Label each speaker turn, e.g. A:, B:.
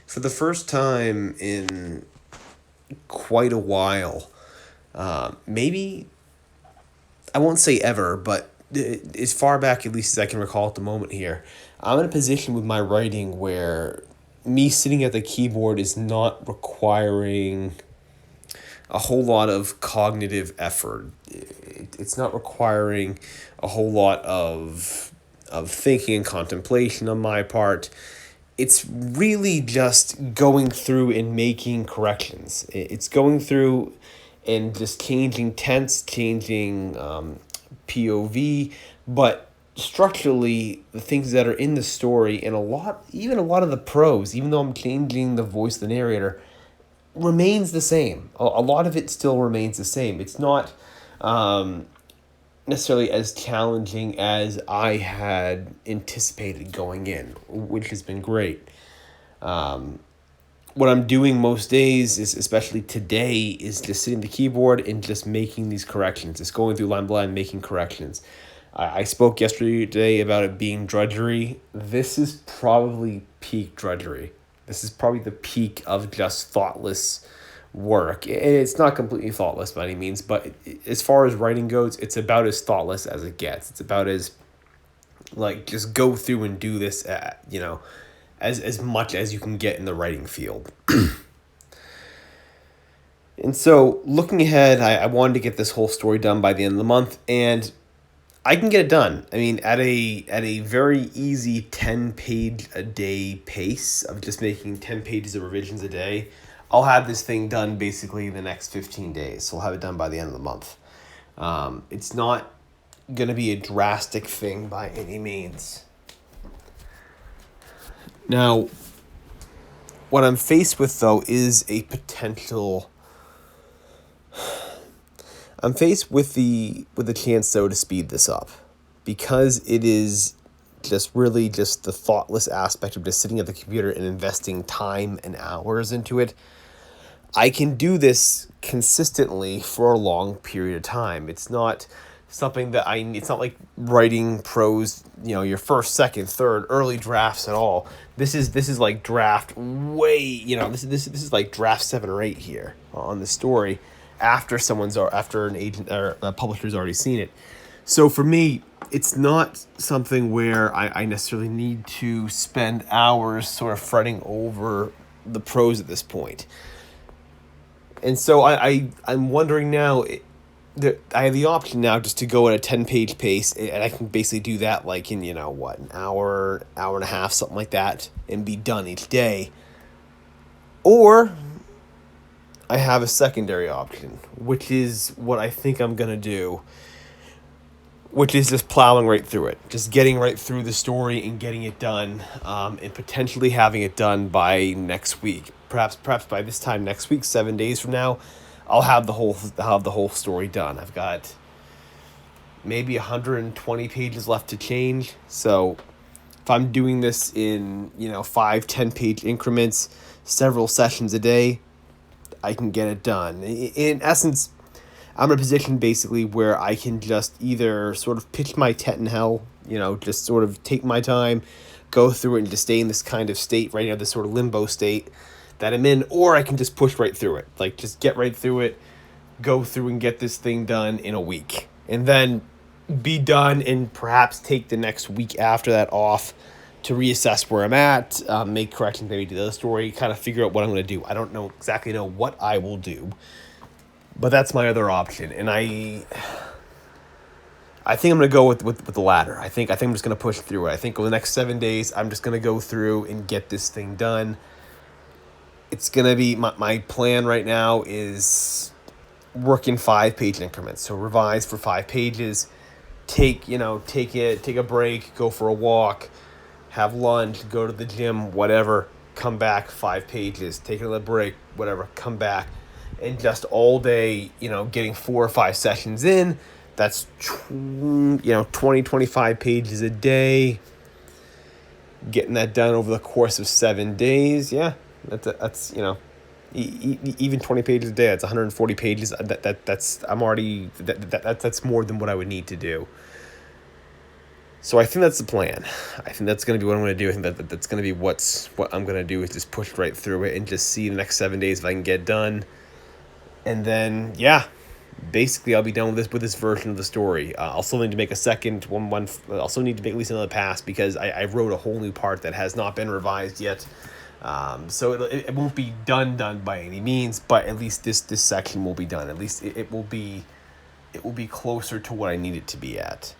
A: For the first time in quite a while, maybe I won't say ever, but as far back at least as I can recall at the moment here, I'm in a position with my writing where me sitting at the keyboard is not requiring a whole lot of cognitive effort. It's not requiring a whole lot of thinking and contemplation on my part. It's really just going through and making corrections. It's going through and just changing tense, changing POV, but structurally the things that are in the story and even a lot of the prose, even though I'm changing the voice of the narrator, remains the same. A lot of it still remains the same. It's not necessarily as challenging as I had anticipated going in, which has been great. What I'm doing most days is, especially today, is just sitting at the keyboard and just making these corrections, just going through line by line, making corrections. I spoke yesterday about it being drudgery. This is probably peak drudgery. This is probably the peak of just thoughtless work. And it's not completely thoughtless by any means, but as far as writing goes, it's about as thoughtless as it gets. It's about as, like, just go through and do this, as much as you can get in the writing field. And so, looking ahead, I wanted to get this whole story done by the end of the month, and I can get it done. I mean, at a very easy 10-page a day pace of just making 10 pages of revisions a day, I'll have this thing done basically in the next 15 days. So I'll have it done by the end of the month. It's not going to be a drastic thing by any means. Now, what I'm faced with, though, is a potential... I'm faced with the chance, though, to speed this up, because it is just really just the thoughtless aspect of just sitting at the computer and investing time and hours into it. I can do this consistently for a long period of time. It's not something that it's not like writing prose, your first, second, third, early drafts at all. This is like draft way, this is like draft 7 or 8 here on the story, after an agent or a publisher's already seen it. So for me, it's not something where I necessarily need to spend hours sort of fretting over the prose at this point. And so I'm wondering now, I have the option now just to go at a 10-page pace, and I can basically do that like in, an hour and a half, something like that, and be done each day. Or I have a secondary option, which is what I think I'm going to do, which is just plowing right through it, just getting right through the story and getting it done, and potentially having it done by next week. Perhaps by this time next week, 7 days from now, I'll have the whole story done. I've got maybe 120 pages left to change. So if I'm doing this in 5-10 page increments, several sessions a day, I can get it done. In essence, I'm in a position basically where I can just either sort of pitch my tent in hell, just sort of take my time, go through it and just stay in this kind of state right now, this sort of limbo state that I'm in, or I can just push right through it. Like, just get right through it, go through and get this thing done in a week. And then be done and perhaps take the next week after that off to reassess where I'm at, make corrections maybe to the story, kind of figure out what I'm going to do. I don't exactly know what I will do, but that's my other option. And I think I'm going to go with the latter. I think I'm just going to push through it. I think over the next 7 days, I'm just going to go through and get this thing done. It's going to be, my plan right now is work in 5-page increments. So revise for 5 pages, take a break, go for a walk, have lunch, go to the gym, whatever, come back 5 pages, take another break, whatever, come back, and just all day, getting 4 or 5 sessions in. That's 20-25 pages a day, getting that done over the course of 7 days. Yeah, that's even 20 pages a day, that's 140 pages. That's more than what I would need to do. So I think that's the plan. I think that's going to be what I'm going to do. I think that's going to be what I'm going to do is just push right through it and just see the next 7 days if I can get done. And then, yeah, basically I'll be done with this version of the story. I'll still need to make a second one. I'll still need to make at least another pass because I wrote a whole new part that has not been revised yet. So it won't be done by any means, but at least this section will be done. At least it will be closer to what I need it to be at.